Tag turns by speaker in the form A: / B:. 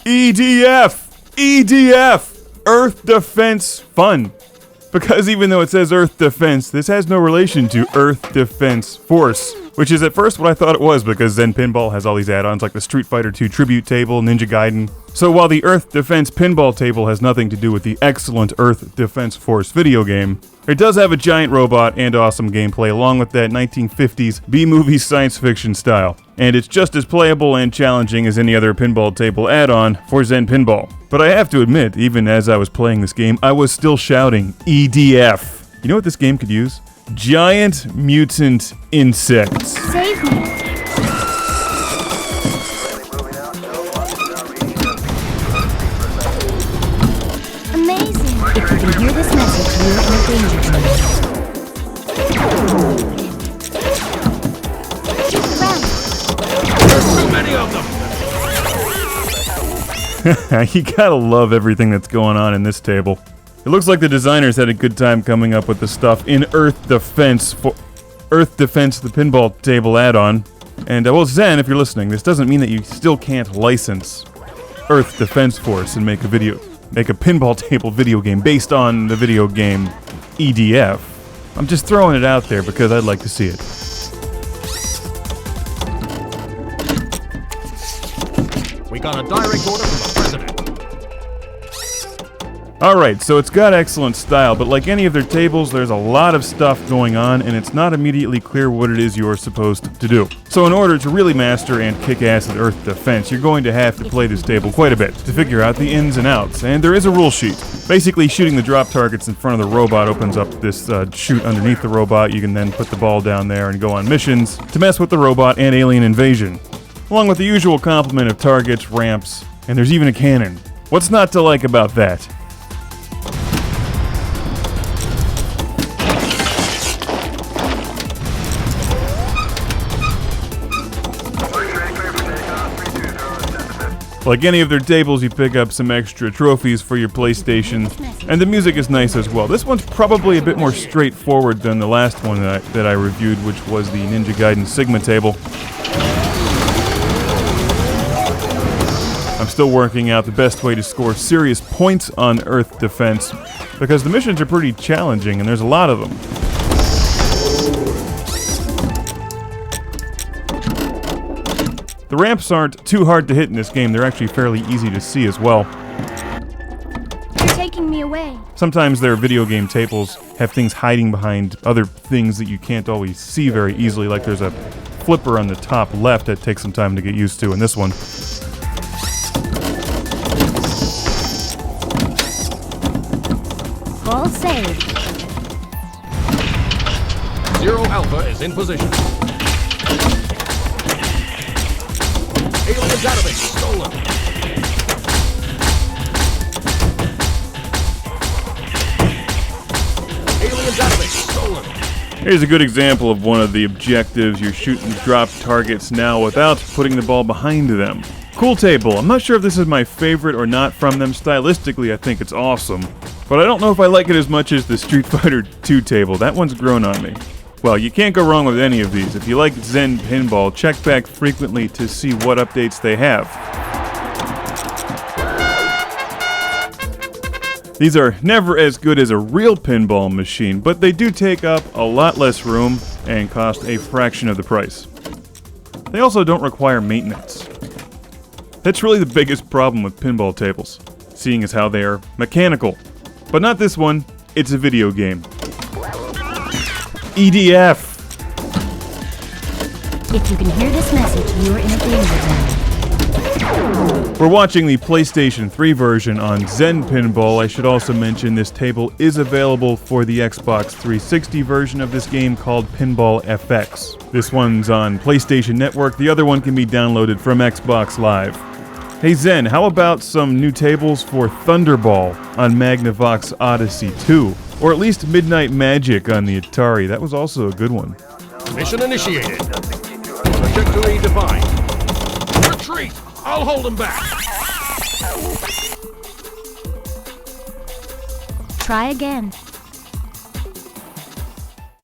A: EDF! EDF! Earth Defense Fun. Because even though it says Earth Defense, this has no relation to Earth Defense Force, which is at first what I thought it was because Zen Pinball has all these add-ons like the Street Fighter II Tribute Table, Ninja Gaiden. So while the Earth Defense Pinball Table has nothing to do with the excellent Earth Defense Force video game, it does have a giant robot and awesome gameplay along with that 1950s B-movie science fiction style. And it's just as playable and challenging as any other pinball table add-on for Zen Pinball. But I have to admit, even as I was playing this game, I was still shouting, EDF. You know what this game could use? Giant mutant insects.
B: Save me. Amazing. If you can hear this message, you're in danger zone.
C: There's too many of them.
A: You gotta love everything that's going on in this table. It looks like the designers had a good time coming up with the stuff in Earth Defense the Pinball Table add-on. And well, Zen, if you're listening, this doesn't mean that you still can't license Earth Defense Force and make a pinball table video game based on the video game EDF. I'm just throwing it out there because I'd like to see it.
C: We got a direct order from the president.
A: Alright, so it's got excellent style, but like any of their tables, there's a lot of stuff going on, and it's not immediately clear what it is you're supposed to do. So in order to really master and kick ass at Earth Defense, you're going to have to play this table quite a bit to figure out the ins and outs, and there is a rule sheet. Basically, shooting the drop targets in front of the robot opens up this chute underneath the robot. You can then put the ball down there and go on missions to mess with the robot and alien invasion, along with the usual complement of targets, ramps, and there's even a cannon. What's not to like about that? Like any of their tables, you pick up some extra trophies for your PlayStation, and the music is nice as well. This one's probably a bit more straightforward than the last one that I reviewed, which was the Ninja Gaiden Sigma table. I'm still working out the best way to score serious points on Earth Defense, because the missions are pretty challenging, and there's a lot of them. The ramps aren't too hard to hit in this game, they're actually fairly easy to see as well.
B: You're taking me away.
A: Sometimes their video game tables have things hiding behind other things that you can't always see very easily, like there's a flipper on the top left that takes some time to get used to in this one.
B: All saved.
C: Zero Alpha is in position. Alien database stolen. Alien database stolen.
A: Here's a good example of one of the objectives. You're shooting drop targets now without putting the ball behind them. Cool table. I'm not sure if this is my favorite or not from them. Stylistically, I think it's awesome. But I don't know if I like it as much as the Street Fighter II table. That one's grown on me. Well, you can't go wrong with any of these. If you like Zen Pinball, check back frequently to see what updates they have. These are never as good as a real pinball machine, but they do take up a lot less room and cost a fraction of the price. They also don't require maintenance. That's really the biggest problem with pinball tables, seeing as how they are mechanical. But not this one, it's a video game. EDF!
B: If you can hear this message, you're in a danger zone.
A: We're watching the PlayStation 3 version on Zen Pinball. I should also mention this table is available for the Xbox 360 version of this game called Pinball FX. This one's on PlayStation Network, the other one can be downloaded from Xbox Live. Hey Zen, how about some new tables for Thunderball on Magnavox Odyssey 2? Or at least Midnight Magic on the Atari. That was also a good one.
C: Mission initiated. Trajectory defined. Retreat! I'll hold him back.
B: Try again.